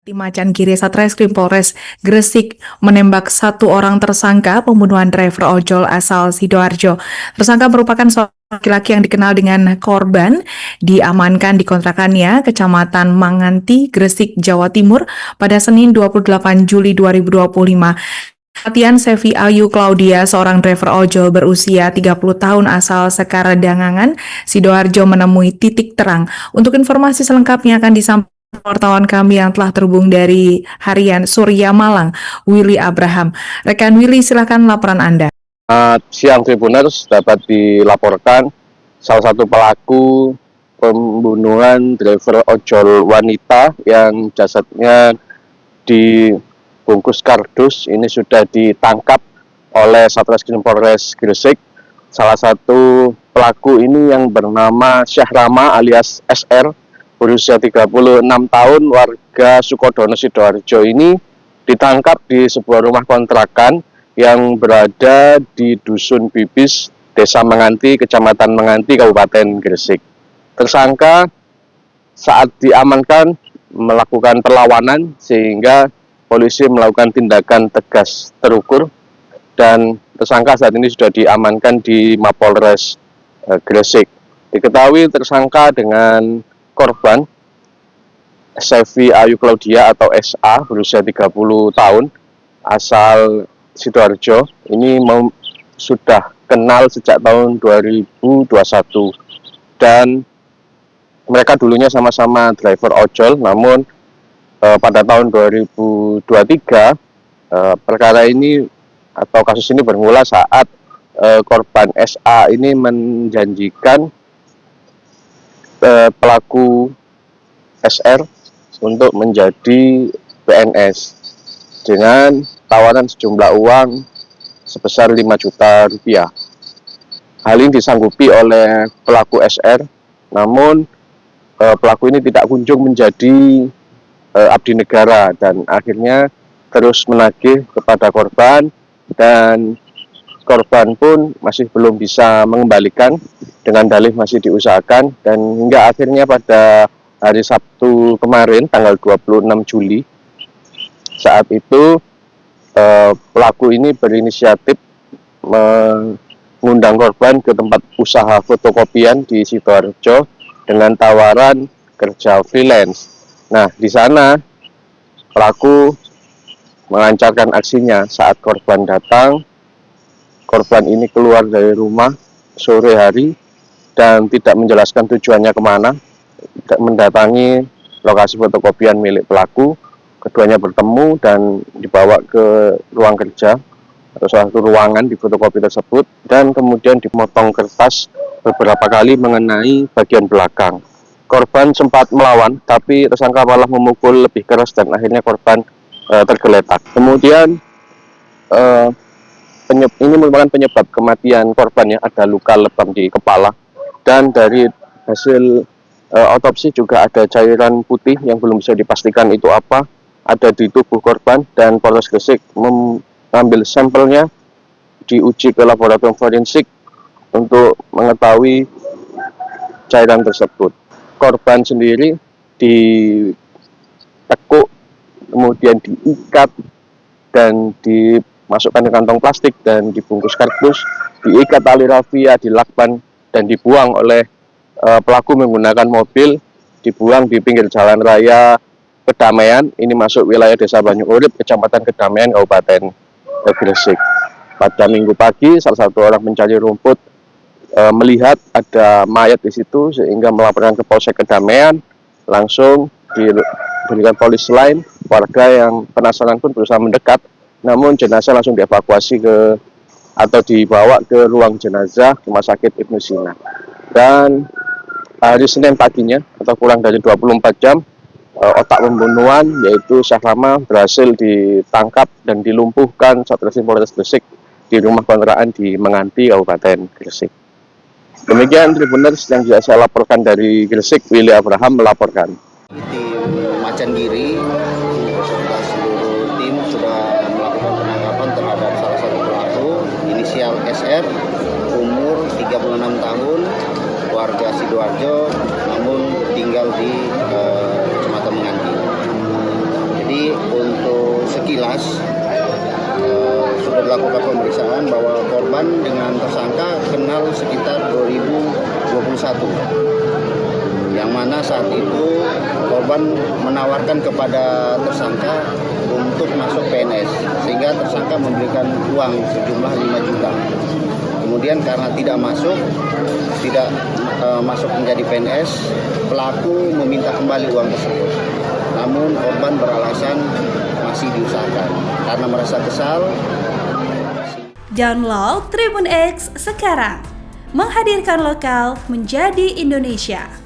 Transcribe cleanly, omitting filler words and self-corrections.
Di Macan Kiri, Satreskrim Polres Gresik menembak satu orang tersangka pembunuhan driver ojol asal Sidoarjo. Tersangka merupakan seorang laki-laki yang dikenal dengan korban, diamankan di kontrakannya, Kecamatan Manganti, Gresik, Jawa Timur, pada Senin 28 Juli 2025. Kematian Sevi Ayu Claudia, seorang driver ojol berusia 30 tahun asal Sekaredangangan, Sidoarjo, menemui titik terang. Untuk informasi selengkapnya akan disampaikan wartawan kami yang telah terhubung dari Harian Surya Malang, Willy Abraham. Rekan Willy, silakan laporan Anda. Siang Tribuners, dapat dilaporkan salah satu pelaku pembunuhan driver ojol wanita yang jasadnya dibungkus kardus ini sudah ditangkap oleh Satreskrim Polres Gresik. Salah satu pelaku ini yang bernama Syahrama alias SR, berusia 36 tahun, warga Sukodono, Sidoarjo ini ditangkap di sebuah rumah kontrakan yang berada di Dusun Bibis, Desa Manganti, Kecamatan Manganti, Kabupaten Gresik. Tersangka saat diamankan melakukan perlawanan sehingga polisi melakukan tindakan tegas terukur dan tersangka saat ini sudah diamankan di Mapolres Gresik. Diketahui tersangka dengan korban Sevi Ayu Claudia atau SA, berusia 30 tahun, asal Sidoarjo. Ini sudah kenal sejak tahun 2021 dan mereka dulunya sama-sama driver ojol, namun pada tahun 2023 perkara ini atau kasus ini bermula saat korban SA ini menjanjikan pelaku SR untuk menjadi PNS dengan tawaran sejumlah uang sebesar 5 juta rupiah. Hal ini disanggupi oleh pelaku SR, namun pelaku ini tidak kunjung menjadi abdi negara dan akhirnya terus menagih kepada korban, dan korban pun masih belum bisa mengembalikan dengan dalih masih diusahakan, dan hingga akhirnya pada hari Sabtu kemarin tanggal 26 Juli saat itu pelaku ini berinisiatif mengundang korban ke tempat usaha fotokopian di Sidoarjo dengan tawaran kerja freelance. Nah, di sana pelaku melancarkan aksinya saat korban datang. Korban ini keluar dari rumah sore hari dan tidak menjelaskan tujuannya kemana, mendatangi lokasi fotokopian milik pelaku. Keduanya bertemu dan dibawa ke ruang kerja atau salah satu ruangan di fotokopi tersebut, dan kemudian dipotong kertas beberapa kali mengenai bagian belakang. Korban sempat melawan, tapi tersangka malah memukul lebih keras dan akhirnya korban tergeletak. Kemudian ini merupakan penyebab kematian korban, ya, ada luka lebam di kepala, dan dari hasil otopsi juga ada cairan putih yang belum bisa dipastikan itu apa, ada di tubuh korban, dan Polres Gresik mengambil sampelnya diuji ke laboratorium forensik untuk mengetahui cairan tersebut. Korban sendiri ditekuk, kemudian diikat dan dimasukkan ke kantong plastik dan dibungkus kardus, diikat tali rafia, dilakban dan dibuang oleh pelaku menggunakan mobil, dibuang di pinggir jalan raya Kedamaian. Ini masuk wilayah Desa Banyu Urip, Kecamatan Kedamaian, Kabupaten Gresik. Pada Minggu pagi, salah satu orang pencari rumput melihat ada mayat di situ sehingga melaporkan ke Polsek Kedamaian. Langsung diberikan polisi lain. Warga yang penasaran pun berusaha mendekat, namun jenazah langsung dievakuasi atau dibawa ke ruang jenazah Rumah Sakit Ibnu Sina. Dan hari Senin paginya atau kurang dari 24 jam, otak pembunuhan yaitu Syahrama berhasil ditangkap dan dilumpuhkan Satreskrim Polres Gresik di rumah kontrakan di Manganti, Kabupaten Gresik. Demikian Tribuners yang bisa saya laporkan dari Gresik. Willy Abraham melaporkan. Tim Macan Kiri beserta seluruh tim sudah melakukan penangkapan terhadap salah satu pelaku inisial SR, umur 36 tahun, warga Sidoarjo, namun tinggal di Kecamatan Manganti. pokok pemeriksaan bahwa korban dengan tersangka kenal sekitar 2021. Yang mana saat itu korban menawarkan kepada tersangka untuk masuk PNS, sehingga tersangka memberikan uang sejumlah 5 juta. Kemudian karena tidak masuk menjadi PNS, pelaku meminta kembali uang tersebut. Namun korban beralasan masih diusahakan karena merasa kesal. Download Tribun X sekarang, menghadirkan lokal menjadi Indonesia.